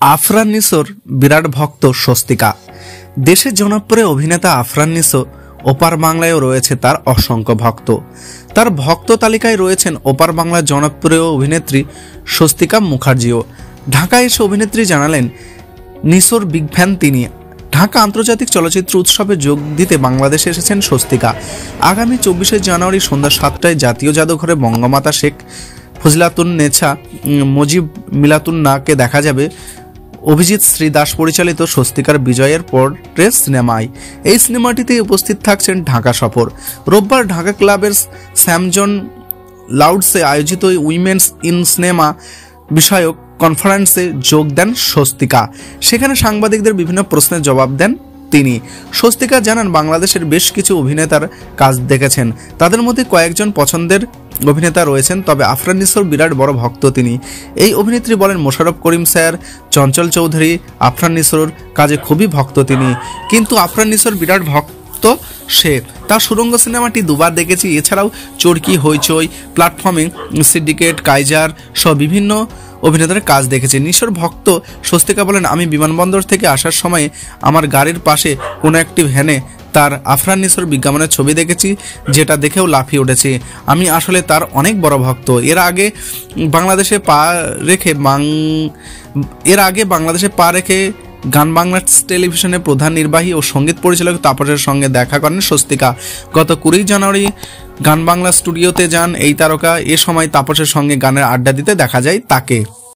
আফরান নিসোর বিরাট ভক্ত স্বস্তিকা। দেশের জনপ্রিয় অভিনেতা আফরান নিসো ওপার বাংলায়ও রয়েছে তার অসংখ্য ভক্ত। তার ভক্ত তালিকায় রয়েছেন ওপার বাংলার জনপ্রিয় অভিনেত্রী স্বস্তিকা মুখার্জিও। ঢাকায় এসে অভিনেত্রী জানালেন নিসোর বিগ ফ্যান তিনি। ঢাকা আন্তর্জাতিক চলচ্চিত্র উৎসবে যোগ দিতে বাংলাদেশে এসেছেন স্বস্তিকা। আগামী 24শে জানুয়ারি সন্ধ্যা 7টায় জাতীয় জাদুঘরে বঙ্গমাতা শেখ ফজিলাতুন্নেছা মুজিব মিলাতুন্নাহকে দেখা যাবে অভিজিৎ শ্রী দাস পরিচালিত স্বস্তিকার বিজয়ের পরে সিনেমায়। এই সিনেমাটিতে উপস্থিত থাকছেন ঢাকা সফর। রোববার ঢাকা ক্লাবের স্যামজন লাউডসে আয়োজিত উইমেন্স ইন সিনেমা বিষয়ক কনফারেন্সে যোগ দেন স্বস্তিকা। সেখানে সাংবাদিকদের বিভিন্ন প্রশ্নের জবাব দেন তিনি। স্বস্তিকা জানান বাংলাদেশের বেশ কিছু অভিনেতার কাজ দেখেছেন, তাদের মধ্যে কয়েকজন পছন্দের অভিনেতা রয়েছেন, তবে আফরান নিসোর বিরাট বড় ভক্ত তিনি। এই অভিনেত্রী বলেন মোশাররফ করিম স্যার, চঞ্চল চৌধুরী আফরান নিসোর কাজে খুবই ভক্ত তিনি, কিন্তু আফরান নিসোর বিরাট ভক্ত সে। তার সুরঙ্গ সিনেমাটি দুবার দেখেছি, এছাড়াও চরকি, হইচই, প্ল্যাটফর্মিং, সিন্ডিকেট, কাইজার সহ বিভিন্ন অভিনেতার কাজ দেখেছি। নিসোর ভক্ত স্বস্তিকা বলেন আমি বিমানবন্দর থেকে আসার সময় আমার গাড়ির পাশে কোনো একটি ভ্যানে তার আফরান নিসোর বিজ্ঞাপনের ছবি দেখেছি, যেটা দেখেও লাফিয়ে উঠেছি। আমি আসলে তার অনেক বড় ভক্ত। এর আগে বাংলাদেশে পা রেখে গান বাংলা টেলিভিশনের প্রধান নির্বাহী ও সঙ্গীত পরিচালক তাপসের সঙ্গে দেখা করেন স্বস্তিকা। গত 20 জানুয়ারি গান বাংলা স্টুডিওতে যান এই তারকা। এ সময় তাপসের সঙ্গে গানের আড্ডা দিতে দেখা যায় তাকে।